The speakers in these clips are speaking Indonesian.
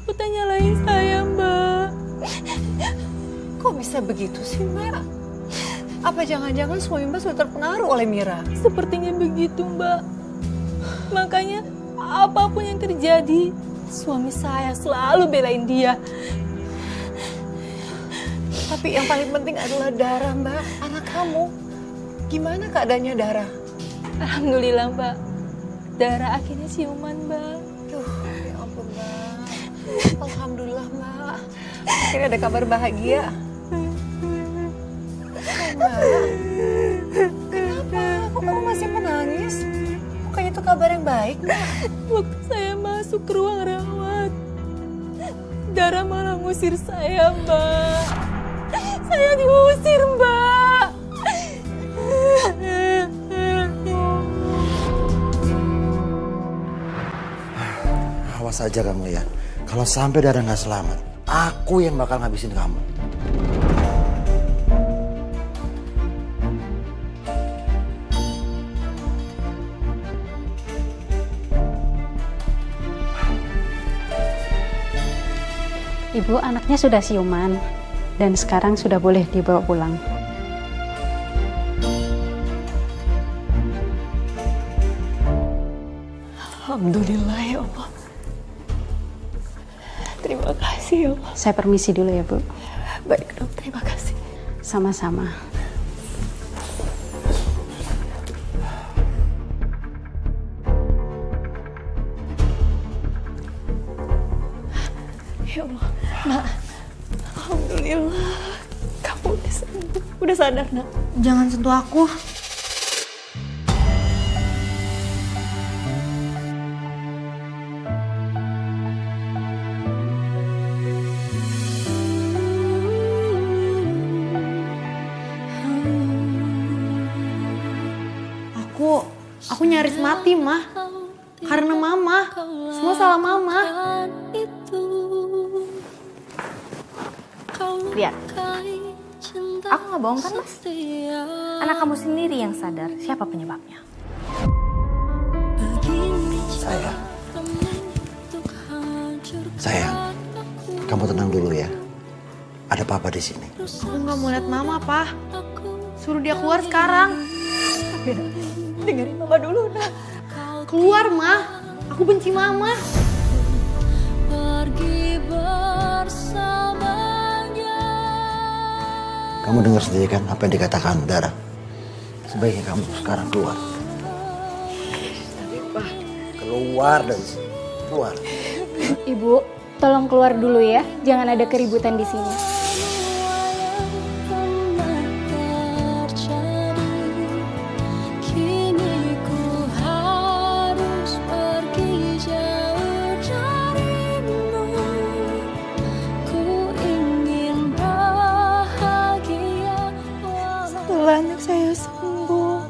udah nyalain saya, Mbak. Kok bisa begitu sih, Mbak? Apa jangan-jangan suami Mbak sudah terpengaruh oleh Mira? Sepertinya begitu, Mbak. Makanya apapun yang terjadi, suami saya selalu belain dia. Tapi yang paling penting adalah Dara, Mbak, anak kamu. Gimana keadaannya Dara? Alhamdulillah, Mbak. Dara akhirnya siuman, Mbak. Duh, ya ampun, Mbak. Alhamdulillah, Mbak. Akhirnya ada kabar bahagia. Mbak, kenapa? Kok kamu masih menangis? Bukannya itu kabar yang baik, Mbak? Waktu saya masuk ke ruang rawat, Dara malah ngusir saya, Mbak. Saya diusir, Mbak. Awas aja kamu ya. Kalau sampai Dara nggak selamat, aku yang bakal ngabisin kamu. Ibu, anaknya sudah siuman dan sekarang sudah boleh dibawa pulang. Alhamdulillah ya Allah. Terima kasih ya Allah. Saya permisi dulu ya, Bu. Baik dok, terima kasih. Sama-sama. Ya Allah, Nak. Alhamdulillah. Kamu udah sembuh. Udah sadar, Nak. Jangan sentuh aku. Aku nyaris mati, Mah. Karena Mama. Semua salah Mama. Lihat, aku nggak bohong kan, Mas? Anak kamu sendiri yang sadar siapa penyebabnya. Sayang, kamu tenang dulu ya. Ada papa di sini. Aku nggak mau lihat Mama, Pak. Suruh dia keluar sekarang. Dengerin Mama dulu, Nak. Keluar, Mah. Aku benci Mama. Kamu dengar sendiri kan apa yang dikatakan Dara. Sebaiknya kamu sekarang keluar. Keluar dari sini. Keluar. Ibu, tolong keluar dulu ya. Jangan ada keributan di sini. Setelah anak saya sembuh,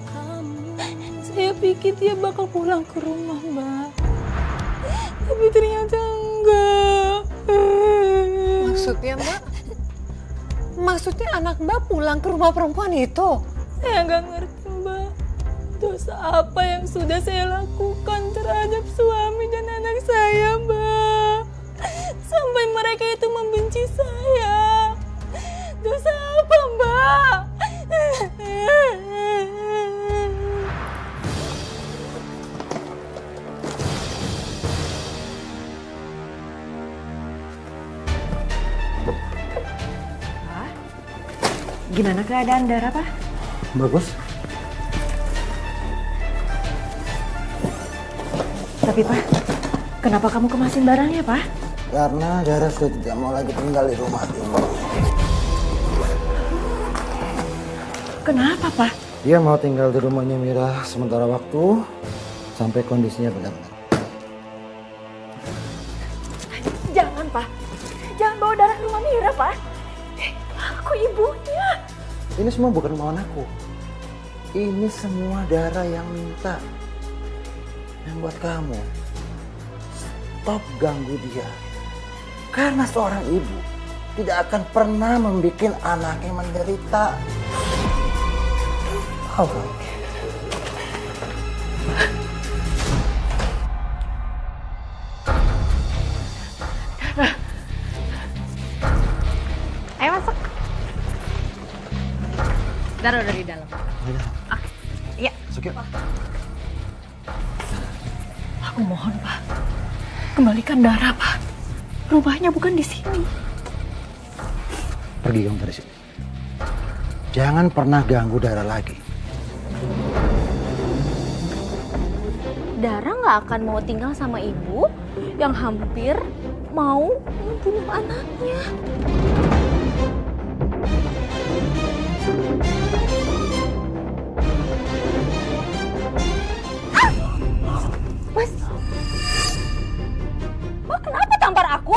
saya pikir dia bakal pulang ke rumah, Mbak. Tapi ternyata enggak. Maksudnya, Mbak? Maksudnya anak Mbak pulang ke rumah perempuan itu? Saya nggak ngerti, Mbak. Dosa apa yang sudah saya lakukan terhadap suami dan anak saya, Mbak. Sampai mereka itu membenci saya. Dosa apa, Mbak? Gimana keadaan Dara, Pak? Bagus. Tapi, Pak, kenapa kamu kemasin barangnya, Pak? Karena Dara sudah tidak mau lagi tinggal di rumah ini. Kenapa, Pak? Dia mau tinggal di rumahnya Mira sementara waktu sampai kondisinya benar-benar. Jangan, Pak. Jangan bawa Dara ke rumah Mira, Pak. Aku ibunya. Ini semua bukan kemauan aku. Ini semua Dara yang minta. Yang buat kamu. Stop ganggu dia. Karena seorang ibu tidak akan pernah membuat anaknya menderita. Tahu kan? Ayo masuk. Dara udah di dalam. Iya. Masuk yuk. Aku mohon, Pak. Kembalikan Dara, Pak. Rumahnya bukan di sini. Pergi kamu dari sini. Jangan pernah ganggu Dara lagi. Dara nggak akan mau tinggal sama ibu yang hampir mau membunuh anaknya. Mas, kenapa tampar aku?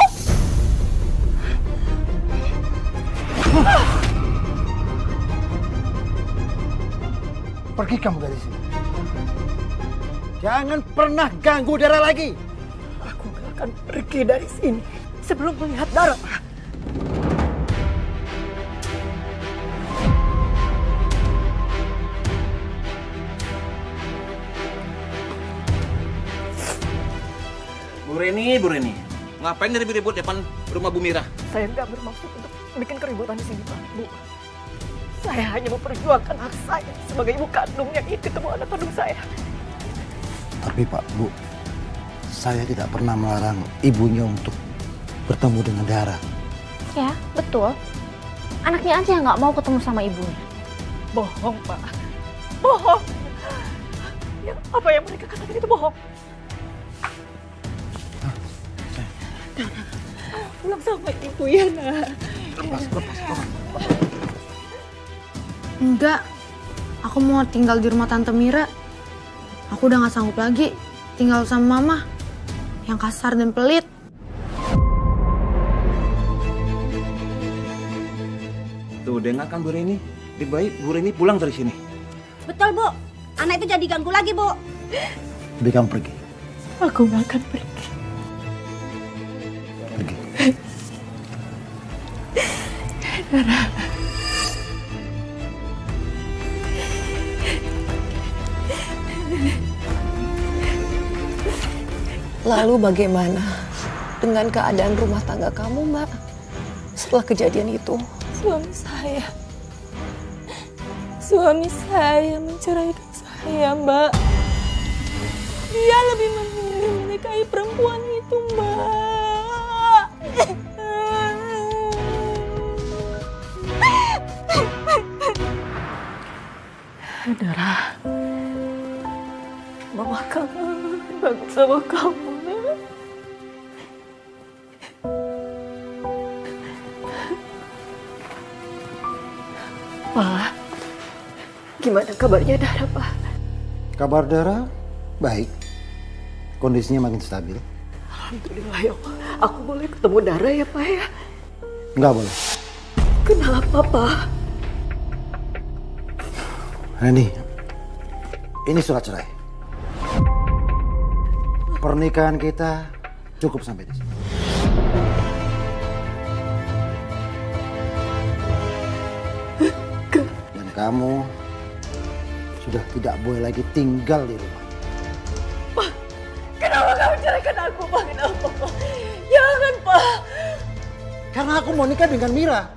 Pergi kamu dari sini. Jangan pernah ganggu Dara lagi. Aku gak akan pergi dari sini sebelum melihat Dara. Bu Reni, ngapain ribut-ribut depan rumah Bu Mira? Saya nggak bermaksud untuk bikin keributan di sini, Pak. Bu, saya hanya memperjuangkan hak saya sebagai ibu kandung yang ingin ketemu anak kandung saya. Tapi Pak, Bu, saya tidak pernah melarang ibunya untuk bertemu dengan Dara. Ya, betul. Anaknya aja yang nggak mau ketemu sama ibunya. Bohong, Pak. Bohong. Ya, apa yang mereka katakan itu bohong. Pulang sama ibu ya, Nak. Lepas. Enggak, aku mau tinggal di rumah Tante Mira. Aku udah gak sanggup lagi tinggal sama Mama yang kasar dan pelit. Tuh, dengarkan Bu Reni. Lebih baik Bu Reni pulang dari sini. Betul, Bu. Anak itu jadi ganggu lagi, Bu. Lebih kamu pergi. Aku gak akan pergi. Pergi. Lalu bagaimana dengan keadaan rumah tangga kamu, Mbak? Setelah kejadian itu. Suami saya menceraikan saya, Mbak. Dia lebih memilih menikahi perempuan itu, Mbak. Dara, Mama kangen banget sama kamu, Nak. Pak, gimana kabarnya Dara, Pak? Kabar Dara baik. Kondisinya makin stabil. Alhamdulillah ya Allah. Aku boleh ketemu Dara ya, Pak ya? Enggak boleh. Kenapa, Pak? Reni, ini surat cerai. Pernikahan kita cukup sampai di sini. Dan kamu sudah tidak boleh lagi tinggal di rumah. Pak, kenapa kamu ceraikan aku, Pak? Kenapa, Pak? Jangan, Pak. Karena aku mau nikah dengan Mira.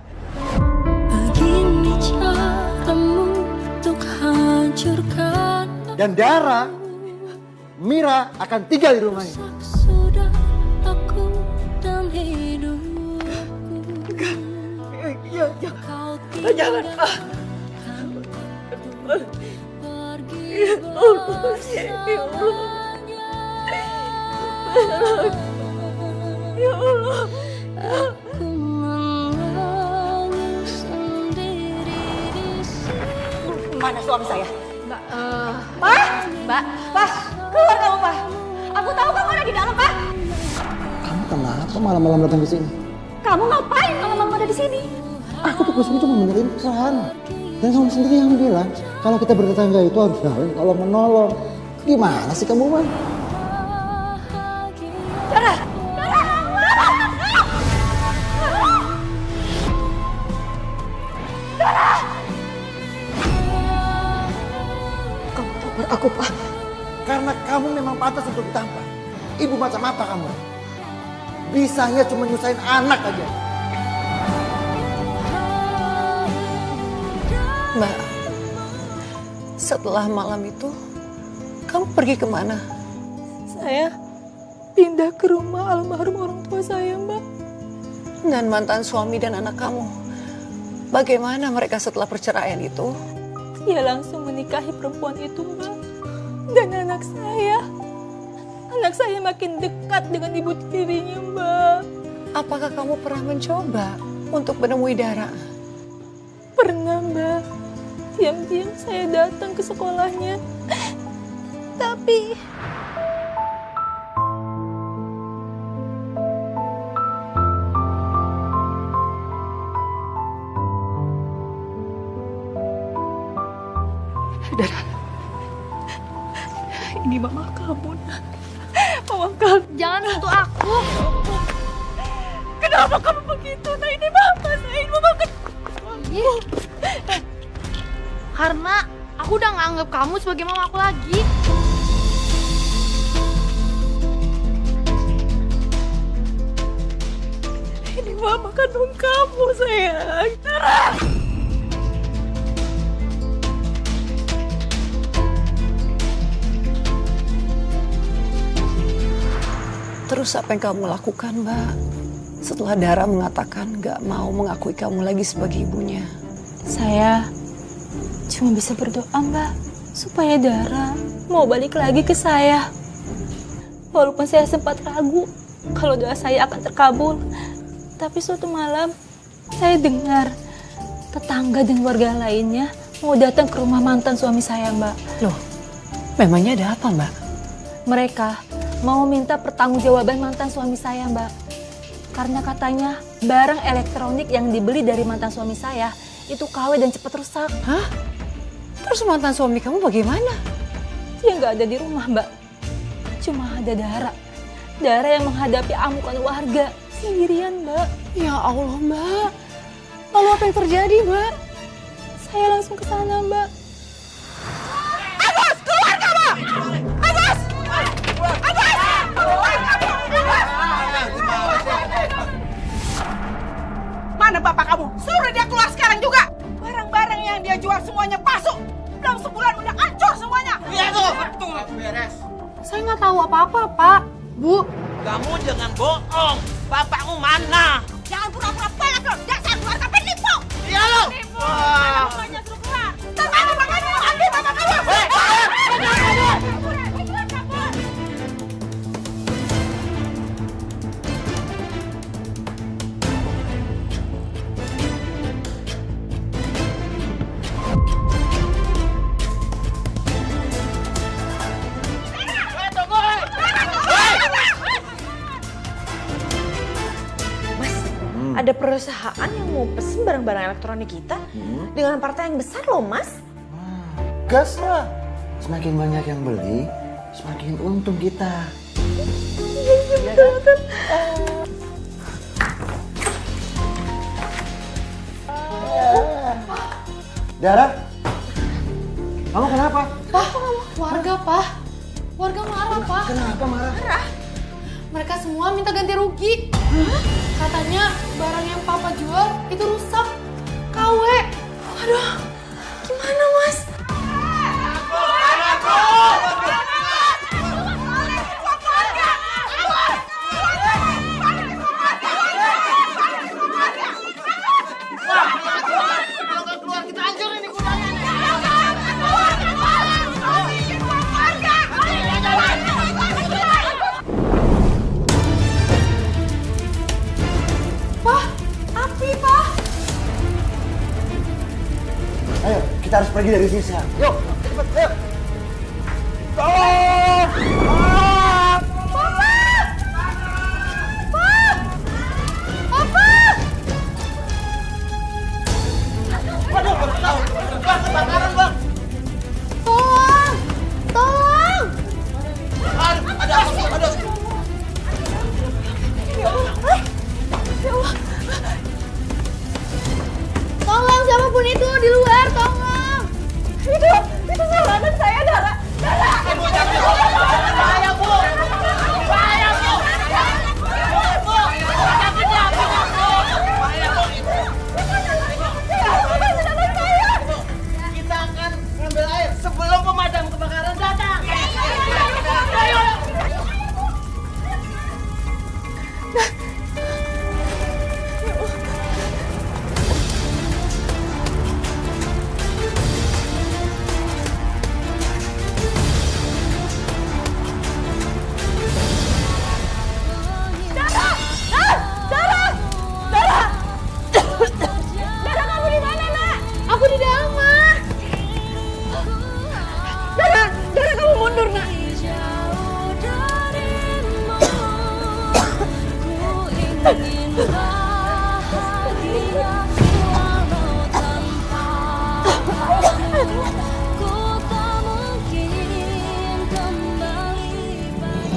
Begini caramu untuk hancurkan. Dan Dara, Mira akan tinggal di rumah ini. Sudah aku dan hidupku. Ya, jangan, Pak. Ya Allah, ya Allah. Ya Allah. Aku menangis sendiri di sini. Mana suami saya? Mbak, Pak, keluar kamu, Pak. Aku tahu kamu ada di dalam, Pak. Kamu kenapa malam-malam datang ke sini? Kamu ngapain malam-malam ada di sini? Aku tuh kesini cuma benerin keran. Dan kamu sendiri yang bilang kalau kita bertetangga itu harus saling tolong menolong. Gimana sih kamu, Bang? Kamu tampar aku, Pak. Karena kamu memang pantas untuk ditampar. Ibu macam apa kamu? Bisanya cuma nyusahin anak aja. Mbak, setelah malam itu, kamu pergi kemana? Saya pindah ke rumah almarhum orang tua saya, Mbak. Dan mantan suami dan anak kamu, bagaimana mereka setelah perceraian itu? Dia langsung menikahi perempuan itu, Mbak. Dan anak saya makin dekat dengan ibu tirinya, Mbak. Apakah kamu pernah mencoba untuk menemui Dara? Pernah, Mbak. Diam-diam saya datang ke sekolahnya. Tapi Dara, ini mama kamu, nak. Mama kamu. Jangan sentuh aku. kenapa kamu begitu? Nah, ini mama saya, ini mama Karena aku udah nggak anggap kamu sebagai mama aku lagi. Ini mama kandung kamu, sayang. Dara. Terus apa yang kamu lakukan, Mbak? Setelah Dara mengatakan gak mau mengakui kamu lagi sebagai ibunya. Saya cuma bisa berdoa, Mbak, supaya Dara mau balik lagi ke saya. Walaupun saya sempat ragu kalau doa saya akan terkabul. Tapi suatu malam saya dengar tetangga dan warga lainnya mau datang ke rumah mantan suami saya, Mbak. Loh, memangnya ada apa, Mbak? Mereka mau minta pertanggungjawaban mantan suami saya, Mbak. Karena katanya barang elektronik yang dibeli dari mantan suami saya itu KW dan cepat rusak. Hah? Terus mantan suami kamu bagaimana? Dia nggak ada di rumah, Mbak. Cuma ada Dara. Dara yang menghadapi amukan warga sendirian, Mbak. Ya Allah, Mbak. Lalu apa yang terjadi, Mbak? Saya langsung ke sana, Mbak. Mana bapak kamu? Suruh dia keluar sekarang juga. Barang-barang yang dia jual semuanya palsu. Dalam sebulan udah hancur semuanya. Iya tuh, betul. Beres. Saya nggak tahu apa-apa, Pak. Bu. Kamu jangan bohong. Bapakmu mana? Jangan pura-pura balap loh. Dasar keluarga penipu. Iya lo. Penipu. Mana rumahnya suruh keluar. Mana makanya ambil bapak kamu. Ada perusahaan yang mau pesen barang-barang elektronik kita dengan partai yang besar loh, Mas. Gas lah. Semakin banyak yang beli, semakin untung kita. Dara, kamu kenapa? Pak, warga, Pak. Warga marah, Pak. Kenapa marah? Mereka semua minta ganti rugi. Katanya barang yang Papa jual itu rusak. KW. Aduh, gimana, Mas? Keluar kita hancur ini gudangnya. Ayo, kita harus pergi dari sini sekarang. Yuk, cepat, ayo. Tolong! Waduh, baru tahu. Bang, kebakaran, Bang. Tolong! Tolong! Ada apa? Aduh. Tolong siapapun itu di luar, tolong! Itu salah anak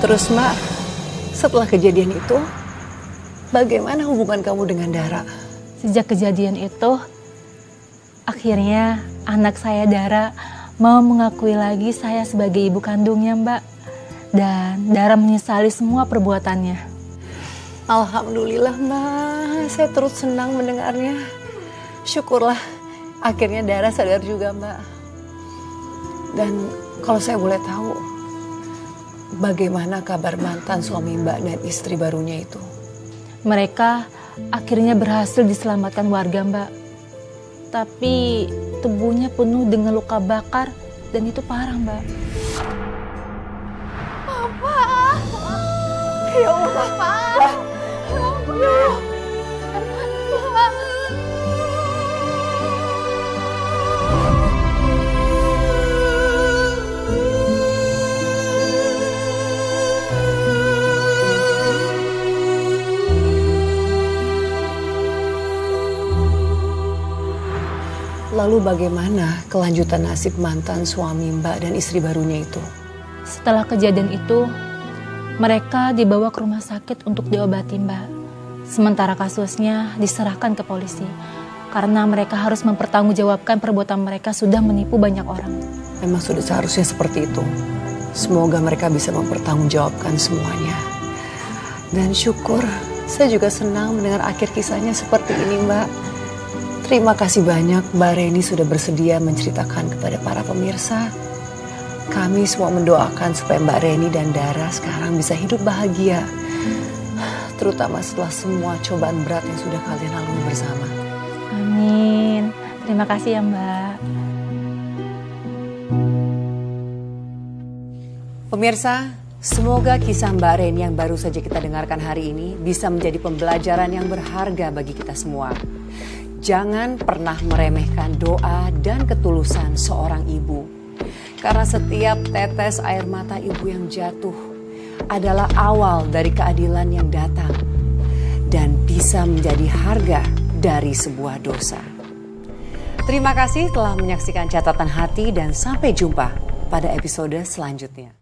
Terus Mbak, setelah kejadian itu, bagaimana hubungan kamu dengan Dara? Sejak kejadian itu, akhirnya anak saya Dara mau mengakui lagi saya sebagai ibu kandungnya, Mbak. Dan Dara menyesali semua perbuatannya. Alhamdulillah Mbak, saya terus senang mendengarnya. Syukurlah akhirnya Dara sadar juga Mbak. Dan kalau saya boleh tahu, bagaimana kabar mantan suami Mbak dan istri barunya itu? Mereka akhirnya berhasil diselamatkan warga, Mbak. Tapi tubuhnya penuh dengan luka bakar dan itu parah, Mbak. Ya Allah, Pak. Ya Allah. Lalu bagaimana kelanjutan nasib mantan suami Mbak dan istri barunya itu? Setelah kejadian itu, mereka dibawa ke rumah sakit untuk diobati, Mbak. Sementara kasusnya diserahkan ke polisi karena mereka harus mempertanggungjawabkan perbuatan mereka sudah menipu banyak orang. Memang sudah seharusnya seperti itu. Semoga mereka bisa mempertanggungjawabkan semuanya. Dan syukur, saya juga senang mendengar akhir kisahnya seperti ini, Mbak. Terima kasih banyak Mbak Reni sudah bersedia menceritakan kepada para pemirsa. Kami semua mendoakan supaya Mbak Reni dan Dara sekarang bisa hidup bahagia. Terutama setelah semua cobaan berat yang sudah kalian lalui bersama. Amin. Terima kasih ya Mbak. Pemirsa, semoga kisah Mbak Reni yang baru saja kita dengarkan hari ini bisa menjadi pembelajaran yang berharga bagi kita semua. Jangan pernah meremehkan doa dan ketulusan seorang ibu. Karena setiap tetes air mata ibu yang jatuh adalah awal dari keadilan yang datang. Dan bisa menjadi harga dari sebuah dosa. Terima kasih telah menyaksikan Catatan Hati dan sampai jumpa pada episode selanjutnya.